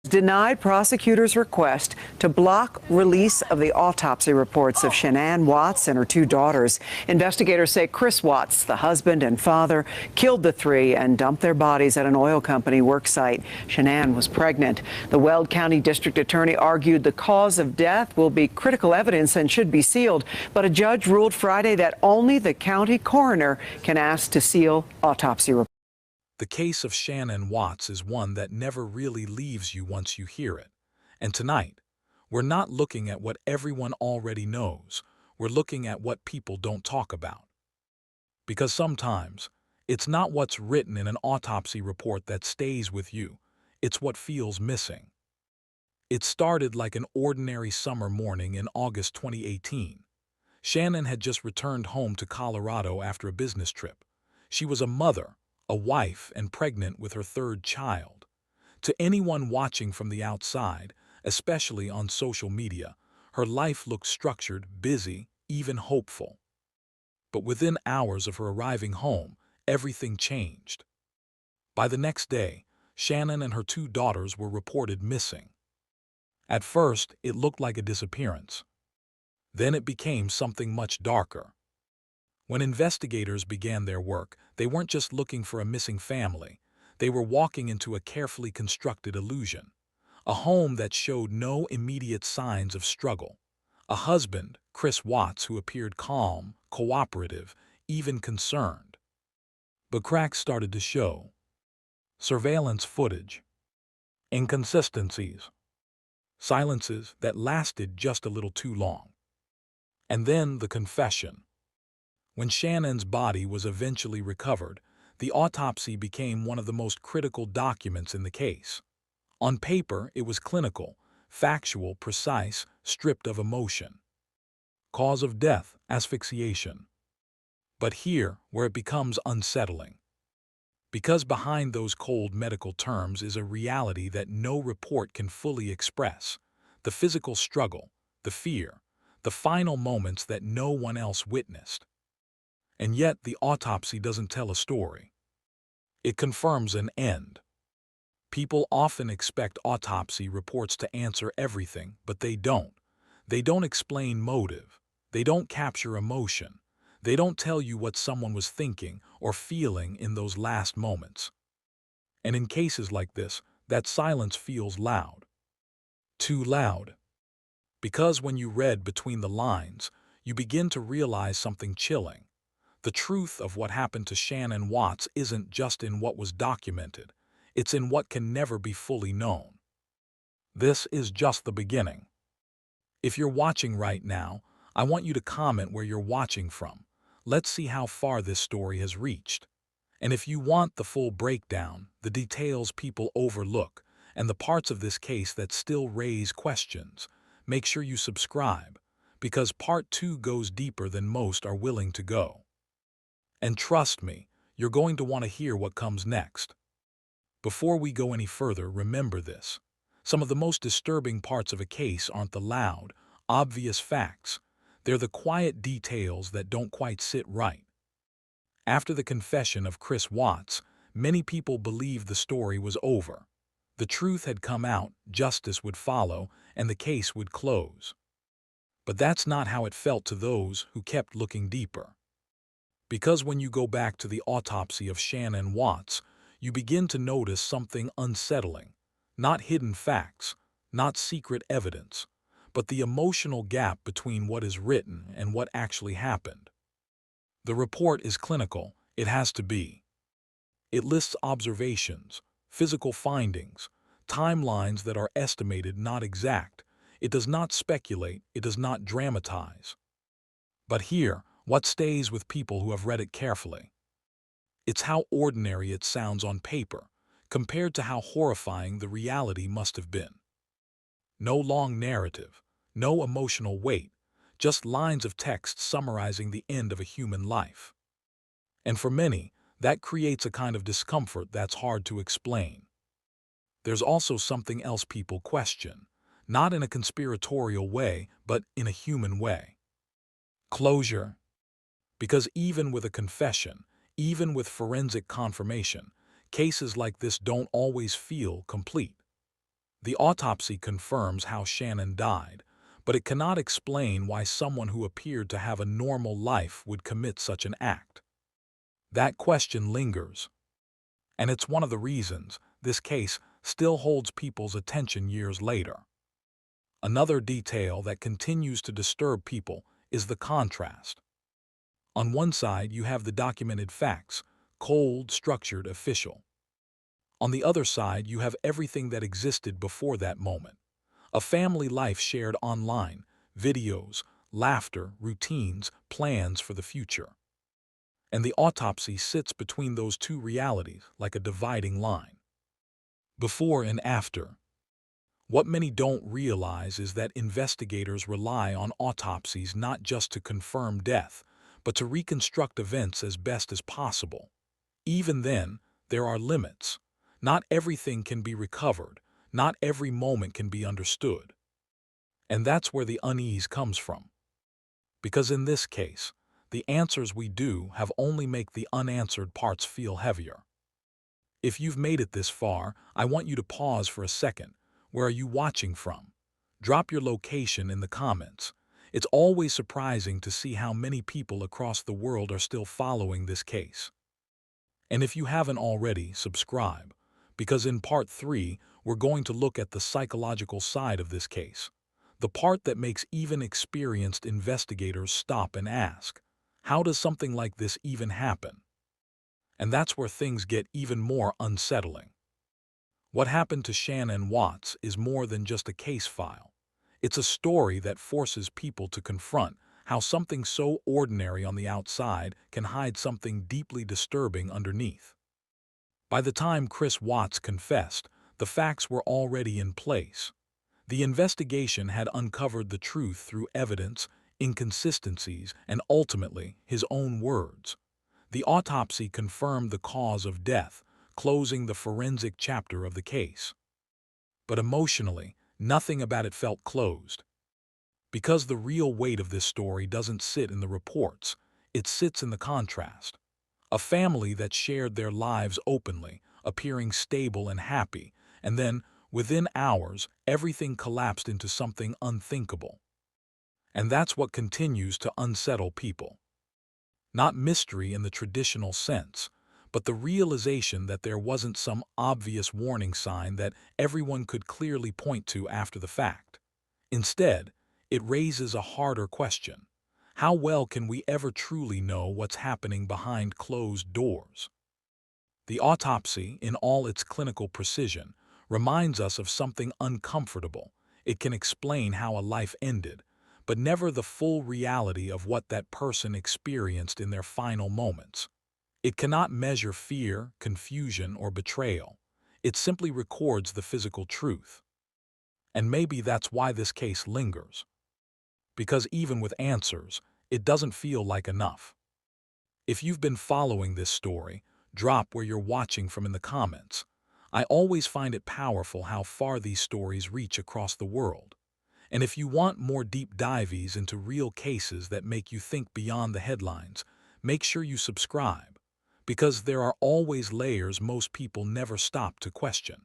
denied prosecutors' request to block release of the autopsy reports of Shanann Watts and her two daughters. Investigators say Chris Watts, the husband and father, killed the three and dumped their bodies at an oil company work site. Shanann was pregnant. The Weld County District Attorney argued the cause of death will be critical evidence and should be sealed, but a judge ruled Friday that only the county coroner can ask to seal autopsy reports. The case of Shanann Watts is one that never really leaves you once you hear it. And tonight, we're not looking at what everyone already knows. We're looking at what people don't talk about. Because sometimes, it's not what's written in an autopsy report that stays with you. It's what feels missing. It started like an ordinary summer morning in August 2018. Shanann had just returned home to Colorado after a business trip. She was a mother, a wife, and pregnant with her third child. To anyone watching from the outside, especially on social media, her life looked structured, busy, even hopeful. But within hours of her arriving home, everything changed. By the next day, Shanann and her two daughters were reported missing. At first, it looked like a disappearance. Then it became something much darker. When investigators began their work, they weren't just looking for a missing family. They were walking into a carefully constructed illusion. A home that showed no immediate signs of struggle. A husband, Chris Watts, who appeared calm, cooperative, even concerned. But cracks started to show. Surveillance footage. Inconsistencies. Silences that lasted just a little too long. And then the confession. When Shanann's body was eventually recovered, the autopsy became one of the most critical documents in the case. On paper, it was clinical, factual, precise, stripped of emotion. Cause of death, asphyxiation. But here, where it becomes unsettling. Because behind those cold medical terms is a reality that no report can fully express. The physical struggle, the fear, the final moments that no one else witnessed. And yet the autopsy doesn't tell a story. It confirms an end. People often expect autopsy reports to answer everything, but they don't. They don't explain motive. They don't capture emotion. They don't tell you what someone was thinking or feeling in those last moments. And in cases like this, that silence feels loud. Too loud. Because when you read between the lines, you begin to realize something chilling. The truth of what happened to Shanann Watts isn't just in what was documented, it's in what can never be fully known. This is just the beginning. If you're watching right now, I want you to comment where you're watching from. Let's see how far this story has reached. And if you want the full breakdown, the details people overlook, and the parts of this case that still raise questions, make sure you subscribe, because part 2 goes deeper than most are willing to go. And trust me, you're going to want to hear what comes next. Before we go any further, remember this. Some of the most disturbing parts of a case aren't the loud, obvious facts. They're the quiet details that don't quite sit right. After the confession of Chris Watts, many people believed the story was over. The truth had come out, justice would follow, and the case would close. But that's not how it felt to those who kept looking deeper. Because when you go back to the autopsy of Shanann Watts, you begin to notice something unsettling. Not hidden facts, not secret evidence, but the emotional gap between what is written and what actually happened. The report is clinical, it has to be. It lists observations, physical findings, timelines that are estimated, not exact. It does not speculate, it does not dramatize. But here, what stays with people who have read it carefully? It's how ordinary it sounds on paper, compared to how horrifying the reality must have been. No long narrative, no emotional weight, just lines of text summarizing the end of a human life. And for many, that creates a kind of discomfort that's hard to explain. There's also something else people question, not in a conspiratorial way, but in a human way. Closure. Because even with a confession, even with forensic confirmation, cases like this don't always feel complete. The autopsy confirms how Shanann died, but it cannot explain why someone who appeared to have a normal life would commit such an act. That question lingers, and it's one of the reasons this case still holds people's attention years later. Another detail that continues to disturb people is the contrast. On one side, you have the documented facts, cold, structured, official. On the other side, you have everything that existed before that moment. A family life shared online, videos, laughter, routines, plans for the future. And the autopsy sits between those two realities like a dividing line. Before and after. What many don't realize is that investigators rely on autopsies not just to confirm death, but to reconstruct events as best as possible. Even then, there are limits. Not everything can be recovered, not every moment can be understood. And that's where the unease comes from. Because in this case, the answers we do have only make the unanswered parts feel heavier. If you've made it this far, I want you to pause for a second. Where are you watching from? Drop your location in the comments. It's always surprising to see how many people across the world are still following this case. And if you haven't already, subscribe, because in part 3, we're going to look at the psychological side of this case, the part that makes even experienced investigators stop and ask, how does something like this even happen? And that's where things get even more unsettling. What happened to Shanann Watts is more than just a case file. It's a story that forces people to confront how something so ordinary on the outside can hide something deeply disturbing underneath. By the time Chris Watts confessed, the facts were already in place. The investigation had uncovered the truth through evidence, inconsistencies, and ultimately his own words. The autopsy confirmed the cause of death, closing the forensic chapter of the case. But emotionally, nothing about it felt closed. Because the real weight of this story doesn't sit in the reports, it sits in the contrast. A family that shared their lives openly, appearing stable and happy, and then, within hours, everything collapsed into something unthinkable. And that's what continues to unsettle people. Not mystery in the traditional sense, but the realization that there wasn't some obvious warning sign that everyone could clearly point to after the fact. Instead, it raises a harder question. How well can we ever truly know what's happening behind closed doors? The autopsy, in all its clinical precision, reminds us of something uncomfortable. It can explain how a life ended, but never the full reality of what that person experienced in their final moments. It cannot measure fear, confusion, or betrayal. It simply records the physical truth. And maybe that's why this case lingers. Because even with answers, it doesn't feel like enough. If you've been following this story, drop where you're watching from in the comments. I always find it powerful how far these stories reach across the world. And if you want more deep dives into real cases that make you think beyond the headlines, make sure you subscribe. Because there are always layers most people never stop to question.